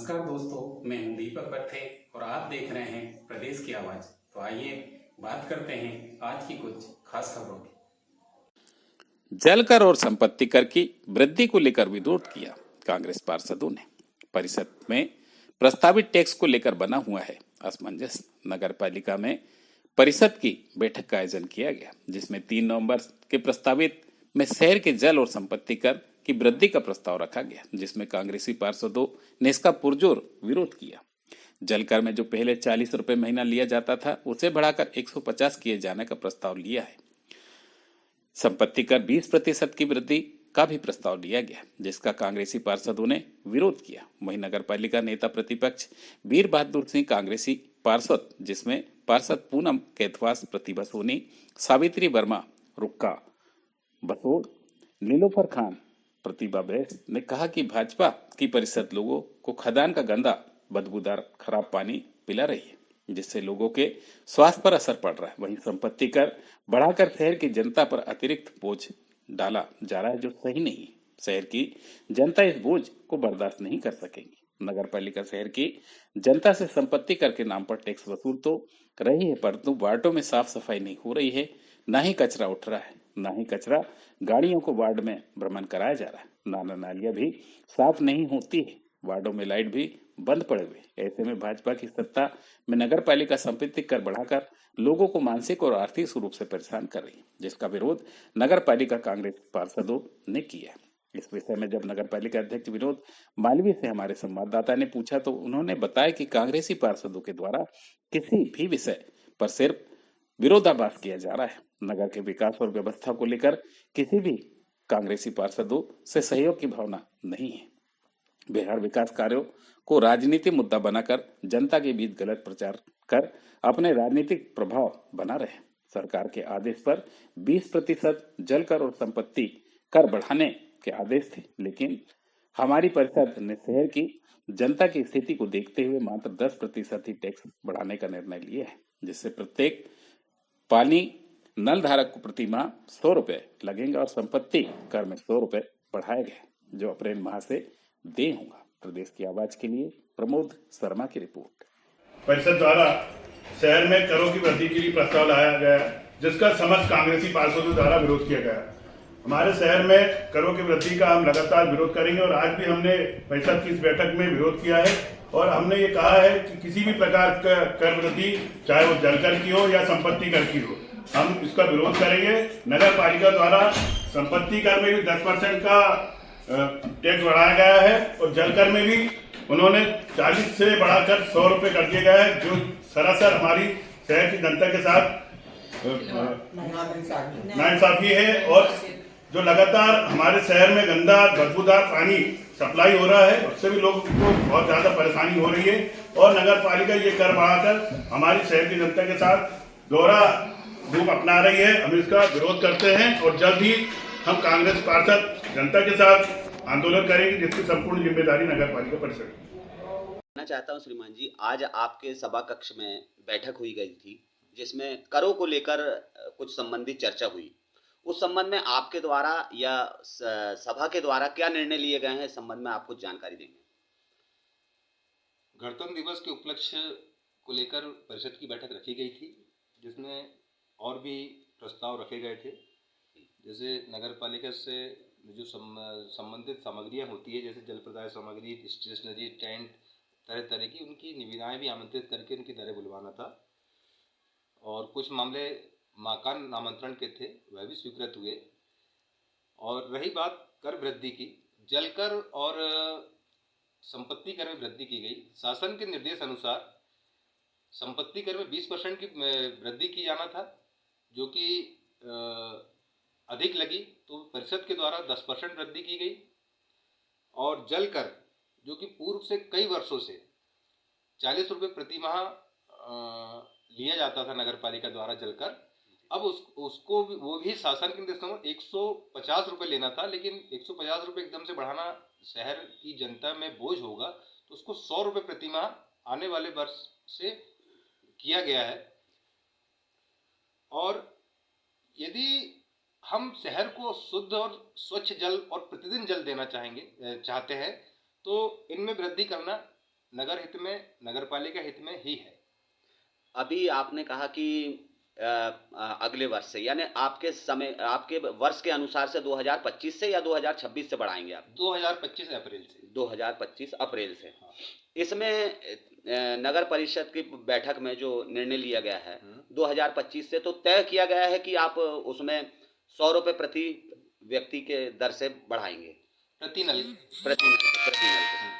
नमस्कार दोस्तों, मैं हूं दीपक पत्थे और आप देख रहे हैं प्रदेश की आवाज। तो आइए बात करते हैं आज की कुछ खास खबरों की। जल कर और संपत्ति कर की वृद्धि को लेकर विरोध किया कांग्रेस पार्षदों ने। परिषद में प्रस्तावित टैक्स को लेकर बना हुआ है असमंजस। नगर पालिका में परिषद की बैठक का आयोजन किया गया, जिसमें 3 नवंबर के प्रस्तावित में शहर के जल और संपत्ति कर की वृद्धि का प्रस्ताव रखा गया, जिसमें कांग्रेसी पार्षदों ने इसका पुरजोर विरोध किया। जल कर में जो पहले 40 रुपए महीना लिया जाता था, उसे बढ़ाकर 150 किए जाने का प्रस्ताव लिया है। संपत्ति कर 20% की वृद्धि का भी प्रस्ताव लिया गया, जिसका कांग्रेसी पार्षदों ने विरोध किया। वहीं नगर पालिका नेता प्रतिपक्ष वीर बहादुर सिंह कांग्रेसी पार्षद, जिसमें पार्षद पूनम कैथवास, प्रतिभा सोनी, सावित्री वर्मा, रुक्का बसोड़, नीलोफर खान, प्रतिभा बैस ने कहा कि भाजपा की परिषद लोगों को खदान का गंदा बदबूदार खराब पानी पिला रही है, जिससे लोगों के स्वास्थ्य पर असर पड़ रहा है। वहीं संपत्ति कर बढ़ाकर शहर की जनता पर अतिरिक्त बोझ डाला जा रहा है, जो सही नहीं है। शहर की जनता इस बोझ को बर्दाश्त नहीं कर सकेगी। नगर पालिका शहर की जनता से संपत्ति कर के नाम पर टैक्स वसूल तो रही है, परंतु वार्डों में साफ सफाई नहीं हो रही है, ना ही कचरा उठ रहा है, ना ही कचरा गाड़ियों को वार्ड में भ्रमण कराया जा रहा है। नाला नालियां भी साफ नहीं होती है, वार्डों में लाइट भी बंद पड़े हुए। ऐसे में भाजपा की सत्ता में नगर पालिका संपत्ति कर बढ़ाकर लोगों को मानसिक और आर्थिक रूप से परेशान कर रही है, जिसका विरोध नगर पालिका कांग्रेस पार्षदों ने किया है। इस विषय में जब नगर पालिका अध्यक्ष विनोद मालवीय से हमारे संवाददाता ने पूछा, तो उन्होंने बताया कि कांग्रेसी पार्षदों के द्वारा किसी भी विषय पर सिर्फ विरोधाभास किया जा रहा है। नगर के विकास और व्यवस्था को लेकर किसी भी कांग्रेसी पार्षदों से सहयोग की भावना नहीं है। बिहार विकास कार्यों को राजनीतिक मुद्दा बनाकर जनता के बीच गलत प्रचार कर अपने राजनीतिक प्रभाव बना रहे हैं। सरकार के आदेश पर 20% जल कर और संपत्ति कर बढ़ाने के आदेश थे, लेकिन हमारी परिषद ने शहर की जनता की स्थिति को देखते हुए मात्र 10% ही टैक्स बढ़ाने का निर्णय लिया है, जिससे प्रत्येक पानी नल धारक को प्रति माह 100 रुपए लगेंगे और संपत्ति कर में 100 रुपए बढ़ाए गए, जो अप्रैल माह से देय होगा। प्रदेश की आवाज के लिए प्रमोद शर्मा की रिपोर्ट। परिषद द्वारा शहर में करों की वृद्धि के लिए प्रस्ताव लाया गया, जिसका समस्त कांग्रेसी पार्षदों द्वारा विरोध किया गया। हमारे शहर में करों की वृद्धि का हम लगातार विरोध करेंगे और आज भी हमने परिषद की इस बैठक में विरोध किया है और हमने ये कहा है कि किसी भी प्रकार का कर वृद्धि, चाहे वो जल कर की हो या संपत्ति कर की हो, हम इसका विरोध करेंगे। नगर पालिका द्वारा संपत्ति कर में भी 10% का टैक्स बढ़ाया गया है और जल कर में भी उन्होंने 40 से बढ़ाकर 100 रुपए कर दिया गया है, जो सरासर हमारी शहर की जनता के साथ नाइंसाफी है और जो लगातार हमारे शहर में गंदा बदबूदार पानी सप्लाई हो रहा है, उससे भी लोगों को बहुत ज्यादा परेशानी हो रही है और नगर पालिका ये कर बढ़ाकर हमारी शहर की जनता के साथ दोहरा रूप अपना रही है। हम इसका विरोध करते हैं और जल्द ही हम कांग्रेस पार्षद जनता के साथ आंदोलन करेंगे, जिसकी संपूर्ण जिम्मेदारी नगर पालिका परिषद मैं चाहता हूं श्रीमान जी, आज आपके सभा कक्ष में बैठक हुई गई थी, जिसमें करों को लेकर कुछ संबंधित चर्चा हुई। उस संबंध में आपके द्वारा या सभा के द्वारा क्या निर्णय लिए गए हैं, इस संबंध में आप कुछ जानकारी देंगे। गणतंत्र दिवस के उपलक्ष्य को लेकर परिषद की बैठक रखी गई थी, जिसमें और भी प्रस्ताव रखे गए थे। जैसे नगर पालिका से जो संबंधित सामग्रियां होती है, जैसे जल प्रदाय सामग्री, स्टेशनरी, टेंट, तरह तरह की उनकी निविदाएं भी आमंत्रित करके उनकी दरें बुलवाना था और कुछ मामले मकान आमंत्रण के थे, वह भी स्वीकृत हुए। और रही बात कर वृद्धि की, जल कर और संपत्ति कर में वृद्धि की गई। शासन के निर्देश अनुसार संपत्ति कर में 20% की वृद्धि की जाना था, जो कि अधिक लगी, तो परिषद के द्वारा 10% वृद्धि की गई। और जल कर, जो कि पूर्व से कई वर्षों से 40 रुपये प्रति माह लिया जाता था नगर पालिका द्वारा जल कर, अब उसको वो भी शासन के निर्देशों में 150 रुपये लेना था, लेकिन 150 रुपये एकदम से बढ़ाना शहर की जनता में बोझ होगा, तो उसको 100 रुपये प्रति माह आने वाले वर्ष से किया गया है। और यदि हम शहर को शुद्ध और स्वच्छ जल और प्रतिदिन जल देना चाहते हैं, तो इनमें वृद्धि करना नगर हित में, नगर पालिका हित में ही है। अभी आपने कहा कि अगले वर्ष से, यानी आपके वर्ष के अनुसार से 2025 से या 2026 से बढ़ाएंगे आप? 2025 अप्रैल से। 2025 अप्रैल से। हाँ। इसमें नगर परिषद की बैठक में जो निर्णय लिया गया है 2025 से, तो तय किया गया है कि आप उसमें 100 रुपये प्रति व्यक्ति के दर से बढ़ाएंगे प्रति नल। प्रति नल से।